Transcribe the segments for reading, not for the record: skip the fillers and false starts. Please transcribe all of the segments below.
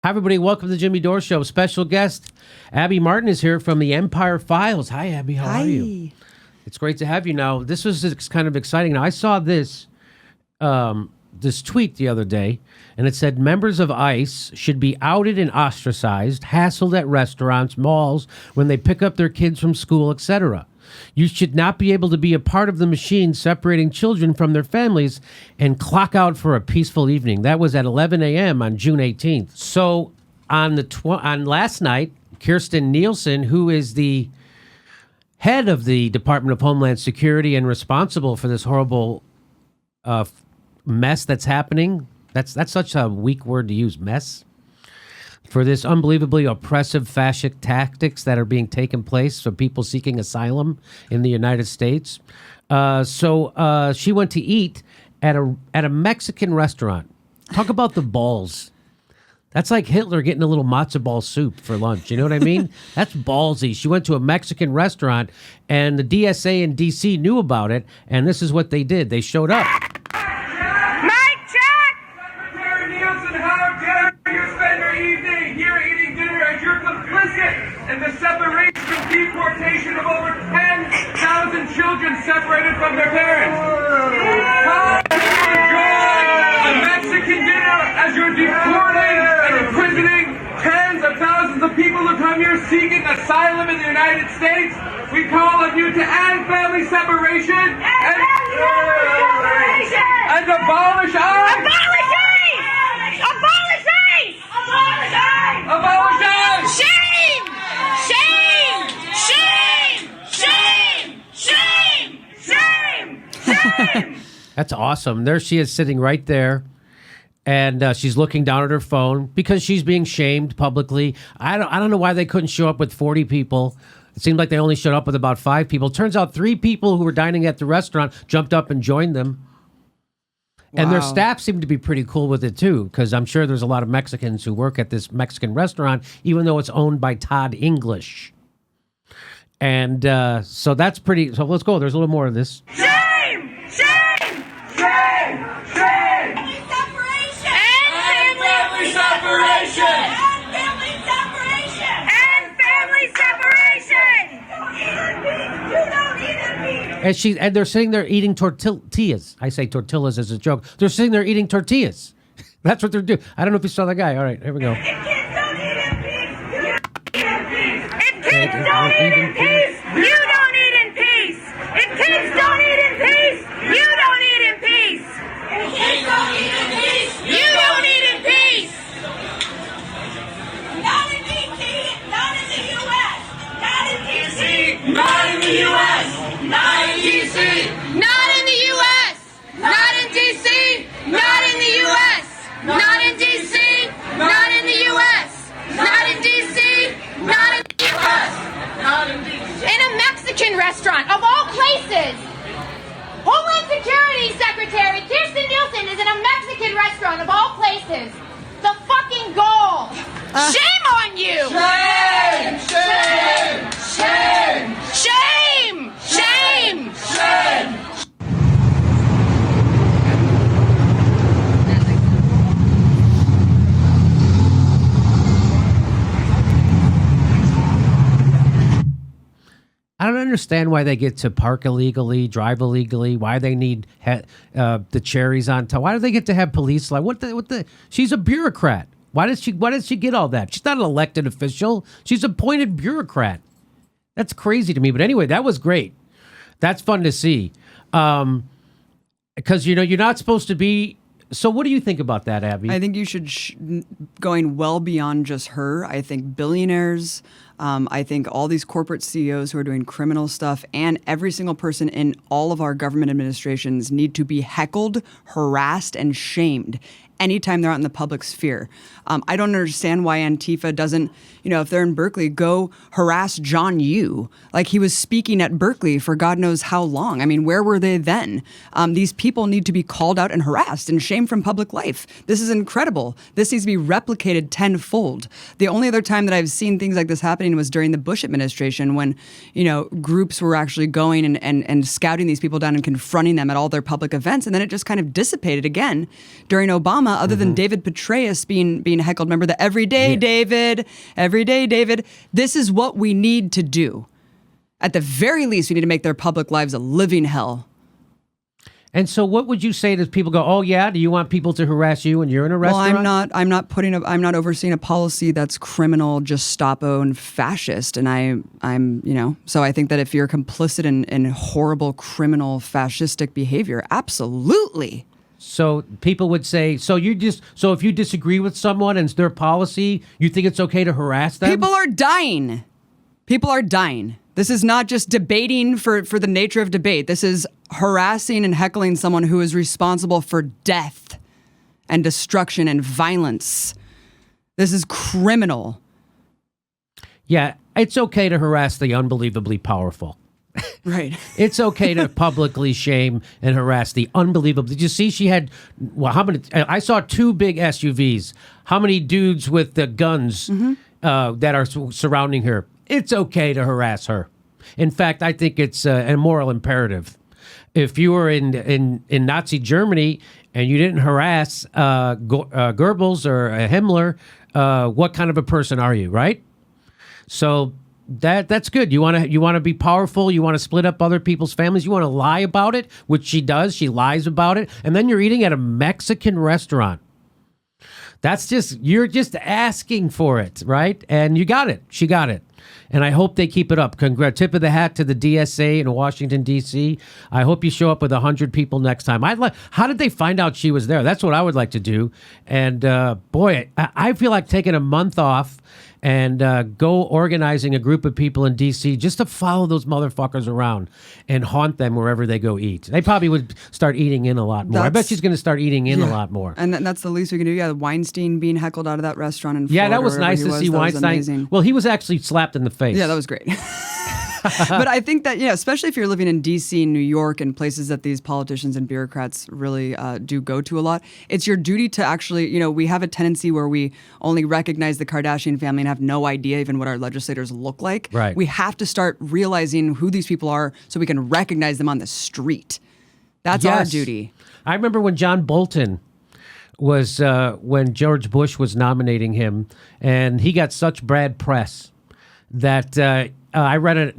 Hi, everybody. Welcome to the Jimmy Dore Show. Special guest, Abby Martin is here from the Empire Files. Hi, Abby. How are you? It's great to have you. Now, this was kind of exciting. Now, I saw this tweet the other day, and it said members of ICE should be outed and ostracized, hassled at restaurants, malls, when they pick up their kids from school, etc. You should not be able to be a part of the machine separating children from their families and clock out for a peaceful evening. That was at 11 a.m. on June 18th. So on last night, Kirstjen Nielsen, who is the head of the Department of Homeland Security and responsible for this horrible mess that's happening. That's such a weak word to use, mess. For this unbelievably oppressive fascist tactics that are being taken place for people seeking asylum in the United States. So she went to eat at a Mexican restaurant. Talk about the balls. That's like Hitler getting a little matzo ball soup for lunch. You know what I mean? That's ballsy. She went to a Mexican restaurant, and the DSA in D.C. knew about it, and this is what they did. They showed up. And the separation and deportation of over 10,000 children separated from their parents. How do you enjoy a Mexican dinner as you're deporting and imprisoning tens of thousands of people who come here seeking asylum in the United States? We call on you to end family separation and abolish ICE. Abolish ICE! Abolish ICE! Abolish ICE! Abolish ICE! Shame! Shame! Shame! Shame! Shame! Shame! That's awesome. There she is sitting right there. And she's looking down at her phone because she's being shamed publicly. I don't know why they couldn't show up with 40 people. It seemed like they only showed up with about 5 people. Turns out 3 people who were dining at the restaurant jumped up and joined them. Wow. And their staff seemed to be pretty cool with it, too, because I'm sure there's a lot of Mexicans who work at this Mexican restaurant, even though it's owned by Todd English. And so that's pretty... So let's go. There's a little more of this. Shame! Shame! Shame! Shame! Family separation! And family separation! And family separation! And family separation! You don't eat a beef! And they're sitting there eating tortillas. I say tortillas as a joke. They're sitting there eating tortillas. That's what they're doing. I don't know if you saw that guy. All right, here we go. If kids don't eat in peace, you don't eat in peace! If kids don't eat in peace, you don't eat in peace! If kids don't eat in peace, you don't eat in peace! If kids don't eat in peace, you don't eat in peace! Not in D.C., not in the U.S., not in D.C., Not in the U.S. not in D.C., not in the U.S., not in D.C., not in the U.S., not in D.C., not in the U.S., not in D.C., not in the U.S., Not in D.C. in a Mexican restaurant, of all places. Homeland Security Secretary Kirstjen Nielsen is in a Mexican restaurant, of all places. The fucking gall. Shame on you. Shame! Shame! Shame! Shame! Shame! Shame! I don't understand why they get to park illegally, drive illegally, why they need the cherries on top. Why do they get to have police? Like what the? She's a bureaucrat. Why does she get all that? She's not an elected official. She's an appointed bureaucrat. That's crazy to me. But anyway, that was great. That's fun to see. Because, you're not supposed to be. So what do you think about that, Abby? I think you should, going well beyond just her. I think billionaires, I think all these corporate CEOs who are doing criminal stuff, and every single person in all of our government administrations need to be heckled, harassed, and shamed anytime they're out in the public sphere. I don't understand why Antifa doesn't, if they're in Berkeley, go harass John Yoo. Like, he was speaking at Berkeley for God knows how long. I mean, where were they then? These people need to be called out and harassed and shamed from public life. This is incredible. This needs to be replicated tenfold. The only other time that I've seen things like this happening was during the Bush administration when, groups were actually going and scouting these people down and confronting them at all their public events. And then it just kind of dissipated again during Obama. drama other than David Petraeus being heckled. Remember the everyday David, everyday David. This is what we need to do. At the very least, we need to make their public lives a living hell. And so what would you say to people go, oh, yeah, do you want people to harass you when you're in a restaurant? Well, I'm not overseeing a policy that's criminal, Gestapo and fascist. And I'm so I think that if you're complicit in horrible criminal fascistic behavior, absolutely. So people would say, so if you disagree with someone and it's their policy, you think it's okay to harass them? People are dying. People are dying. This is not just debating for the nature of debate. This is harassing and heckling someone who is responsible for death and destruction and violence. This is criminal. Yeah, it's okay to harass the unbelievably powerful. Right. It's okay to publicly shame and harass the unbelievable. Did you see she had, how many? I saw 2 big SUVs. How many dudes with the guns that are surrounding her? It's okay to harass her. In fact, I think it's a moral imperative. If you were in Nazi Germany and you didn't harass Goebbels or Himmler, what kind of a person are you, right? So that's good. You want to be powerful. You want to split up other people's families. You want to lie about it, which she does. She lies about it, and then you're eating at a Mexican restaurant. You're just asking for it, right? And you got it. She got it. And I hope they keep it up. Congrats. Tip of the hat to the DSA in Washington, D.C. I hope you show up with 100 people next time. How did they find out she was there? That's what I would like to do. And boy, I feel like taking a month off and go organizing a group of people in D.C. just to follow those motherfuckers around and haunt them wherever they go eat. They probably would start eating in a lot more. I bet she's going to start eating in a lot more. And that's the least we can do. Yeah, Weinstein being heckled out of that restaurant in Florida. Yeah, that was nice to see Weinstein. Well, he was actually slapped in the face. Yeah, that was great. But I think that, especially if you're living in D.C., New York, and places that these politicians and bureaucrats really do go to a lot, it's your duty to actually, we have a tendency where we only recognize the Kardashian family and have no idea even what our legislators look like. Right. We have to start realizing who these people are so we can recognize them on the street. That's our duty. I remember when John Bolton was, when George Bush was nominating him, and he got such bad press that I read a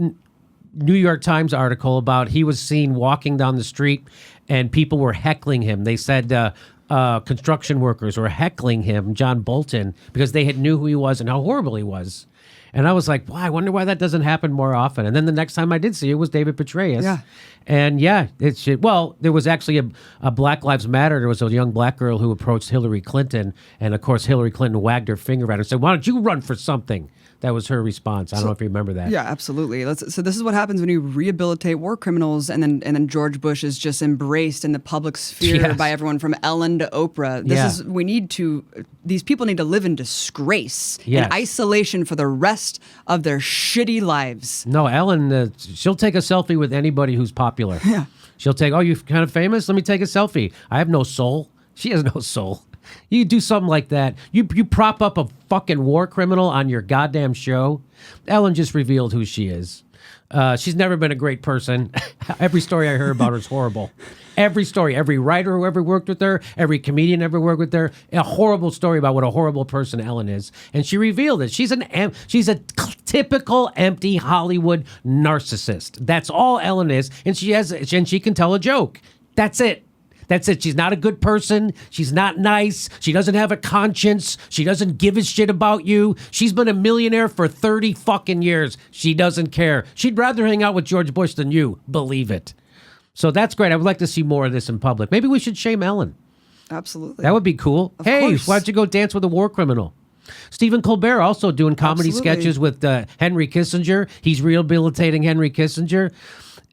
New York Times article about he was seen walking down the street and people were heckling him. They said construction workers were heckling him, John Bolton, because they had knew who he was and how horrible he was. And I was like, wow, I wonder why that doesn't happen more often. And then the next time I did see it was David Petraeus. Yeah. And there was actually a Black Lives Matter. There was a young black girl who approached Hillary Clinton. And of course, Hillary Clinton wagged her finger at her and said, why don't you run for something? That was her response. I don't know if you remember that. Yeah, absolutely. So this is what happens when you rehabilitate war criminals, and then George Bush is just embraced in the public sphere by everyone from Ellen to Oprah. These people need to live in disgrace and isolation for the rest of their shitty lives. No, Ellen, she'll take a selfie with anybody who's popular. Yeah. She'll take, you're kind of famous? Let me take a selfie. I have no soul. She has no soul. You do something like that. You prop up a fucking war criminal on your goddamn show. Ellen just revealed who she is. She's never been a great person. Every story I hear about her is horrible. Every story, every writer who ever worked with her, every comedian ever worked with her, a horrible story about what a horrible person Ellen is. And she revealed it. She's a typical empty Hollywood narcissist. That's all Ellen is. And she can tell a joke. That's it. That's it. She's not a good person. She's not nice. She doesn't have a conscience. She doesn't give a shit about you. She's been a millionaire for 30 fucking years. She doesn't care. She'd rather hang out with George Bush than you. Believe it. So that's great. I would like to see more of this in public. Maybe we should shame Ellen. Absolutely. That would be cool. Of hey, course. why don't you go dance with a war criminal? Stephen Colbert also doing comedy sketches with Henry Kissinger. He's rehabilitating Henry Kissinger.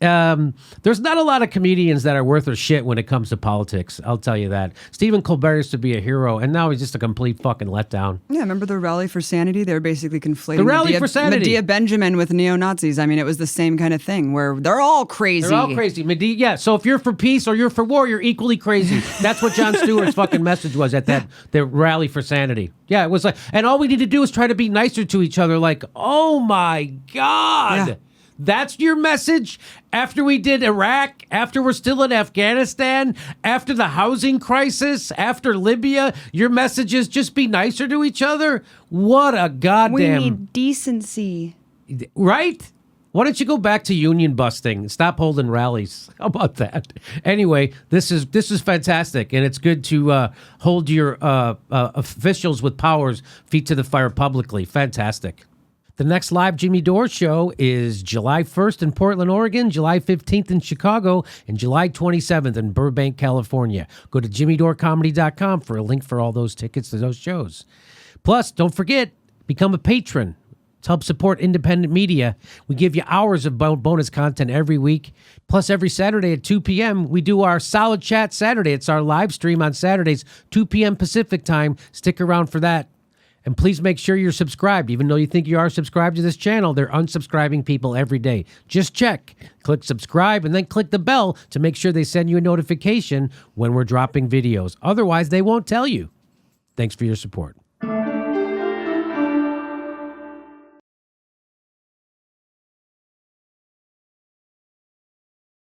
There's not a lot of comedians that are worth their shit when it comes to politics. I'll tell you that. Stephen Colbert used to be a hero, and now he's just a complete fucking letdown. Yeah, remember the Rally for Sanity? They were basically conflating the Rally for Sanity. Medea Benjamin with neo-Nazis. I mean, it was the same kind of thing where they're all crazy. They're all crazy. Medea, yeah, so if you're for peace or you're for war, you're equally crazy. That's what Jon Stewart's fucking message was at the Rally for Sanity. Yeah, it was like, and all we need to do is try to be nicer to each other. Like, oh my God. Yeah. That's your message after we did Iraq, after we're still in Afghanistan, after the housing crisis, after Libya. Your message is just be nicer to each other. What a goddamn... We need decency. Right? Why don't you go back to union busting? Stop holding rallies. How about that? Anyway, this is fantastic, and it's good to hold your officials with powers feet to the fire publicly. Fantastic. The next live Jimmy Dore show is July 1st in Portland, Oregon, July 15th in Chicago, and July 27th in Burbank, California. Go to jimmydorecomedy.com for a link for all those tickets to those shows. Plus, don't forget, become a patron to help support independent media. We give you hours of bonus content every week. Plus, every Saturday at 2 p.m., we do our Solid Chat Saturday. It's our live stream on Saturdays, 2 p.m. Pacific time. Stick around for that. And please make sure you're subscribed. Even though you think you are subscribed to this channel, they're unsubscribing people every day. Just check. Click subscribe and then click the bell to make sure they send you a notification when we're dropping videos. Otherwise, they won't tell you. Thanks for your support.